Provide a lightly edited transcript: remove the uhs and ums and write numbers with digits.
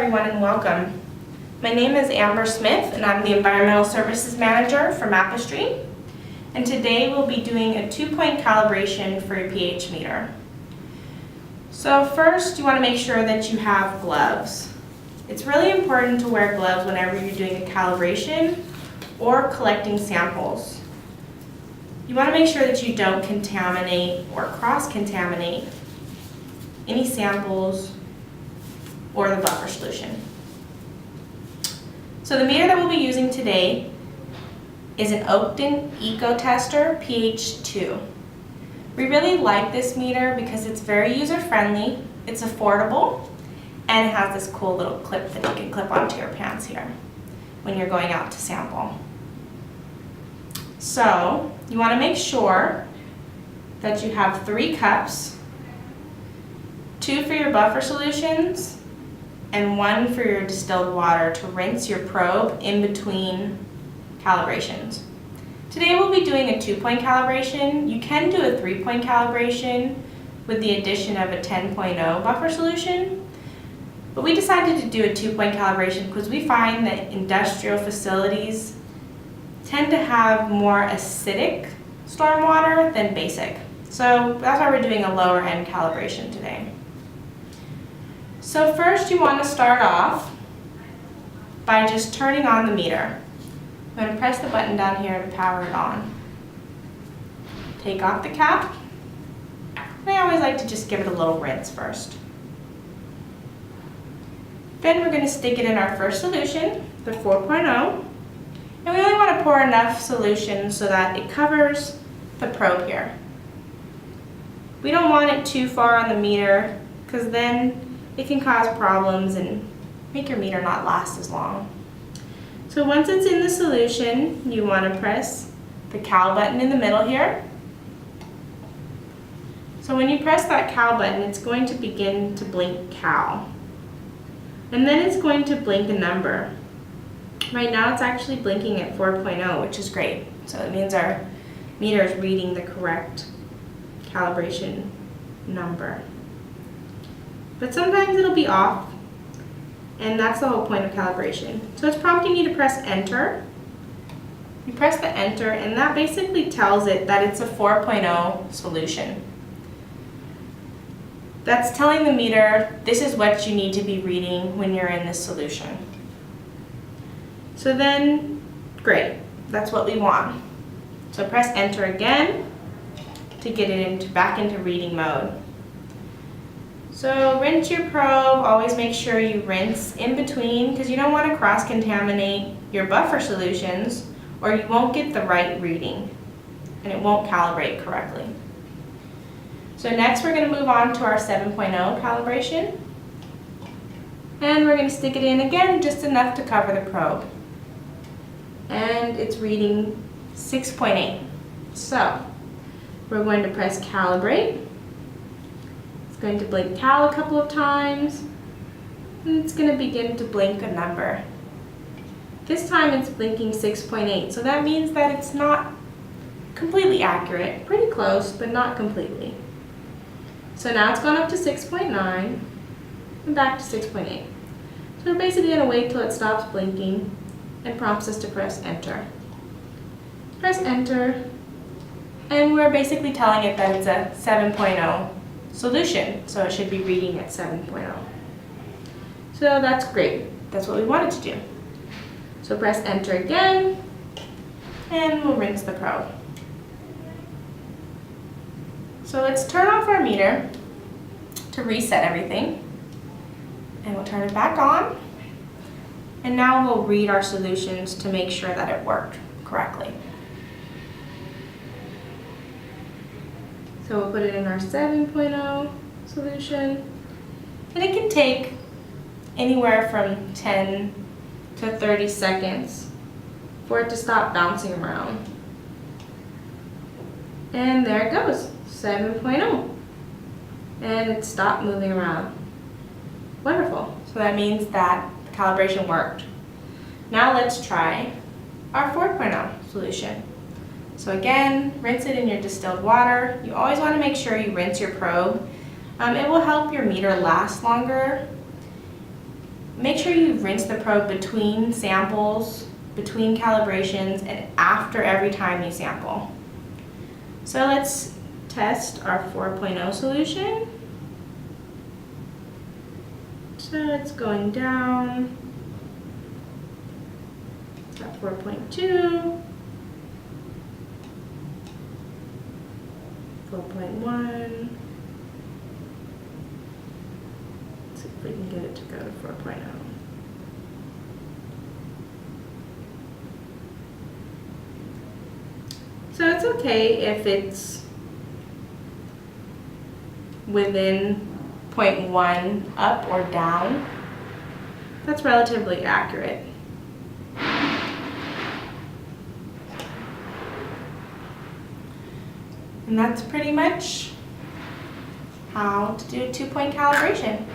everyone and welcome. My name is Amber Smith and I'm the Environmental Services Manager for Mapistry. And today we'll be doing a 2-point calibration for your pH meter. So first you want to make sure that you have gloves. It's really important to wear gloves whenever you're doing a calibration or collecting samples. You want to make sure that you don't contaminate or cross-contaminate any samples or the buffer solution. So the meter that we'll be using today is an Oakton EcoTestr pH 2. We really like this meter because it's very user-friendly, it's affordable, and it has this cool little clip that you can clip onto your pants here when you're going out to sample. So you want to make sure that you have 3 cups, 2 for your buffer solutions, and 1 for your distilled water to rinse your probe in between calibrations. Today we'll be doing a 2-point calibration. You can do a 3-point calibration with the addition of a 10.0 buffer solution, but we decided to do a 2-point calibration because we find that industrial facilities tend to have more acidic stormwater than basic. So that's why we're doing a lower end calibration today. So first you want to start off by just turning on the meter. I'm going to press the button down here to power it on. Take off the cap. And I always like to just give it a little rinse first. Then we're going to stick it in our first solution, the 4.0. And we only want to pour enough solution so that it covers the probe here. We don't want it too far on the meter because then it can cause problems and make your meter not last as long. So once it's in the solution, you want to press the cal button in the middle here. So when you press that cal button, it's going to begin to blink cal. And then it's going to blink a number. Right now it's actually blinking at 4.0, which is great. So it means our meter is reading the correct calibration number. But sometimes it'll be off, and that's the whole point of calibration. So it's prompting you to press enter. You press the enter, and that basically tells it that it's a 4.0 solution. That's telling the meter this is what you need to be reading when you're in this solution. So then, great, that's what we want. So press enter again to get it back into reading mode. So rinse your probe, always make sure you rinse in between because you don't want to cross-contaminate your buffer solutions or you won't get the right reading and it won't calibrate correctly. So next we're going to move on to our 7.0 calibration. And we're going to stick it in again just enough to cover the probe. And it's reading 6.8. So we're going to press calibrate. Going to blink cal a couple of times, and it's going to begin to blink a number. This time it's blinking 6.8, so that means that it's not completely accurate, pretty close, but not completely. So now it's gone up to 6.9 and back to 6.8. So we're basically going to wait till it stops blinking and prompts us to press enter. Press enter, and we're basically telling it that it's a 7.0 solution, so it should be reading at 7.0. So that's great. That's what we wanted to do. So press enter again, and we'll rinse the probe. So let's turn off our meter to reset everything, and we'll turn it back on. And now we'll read our solutions to make sure that it worked correctly. So we'll put it in our 7.0 solution, and it can take anywhere from 10 to 30 seconds for it to stop bouncing around. And there it goes, 7.0. And it stopped moving around. Wonderful. So that means that the calibration worked. Now let's try our 4.0 solution. So again, rinse it in your distilled water. You always want to make sure you rinse your probe. It will help your meter last longer make sure you rinse the probe between samples, between calibrations, and after every time you sample. So let's test our 4.0 solution. So it's going down. It's at 4.2, 4.1. Let's see if we can get it to go to 4.0. So it's okay if it's within 0.1 up or down. That's relatively accurate. And that's pretty much how to do a 2-point calibration.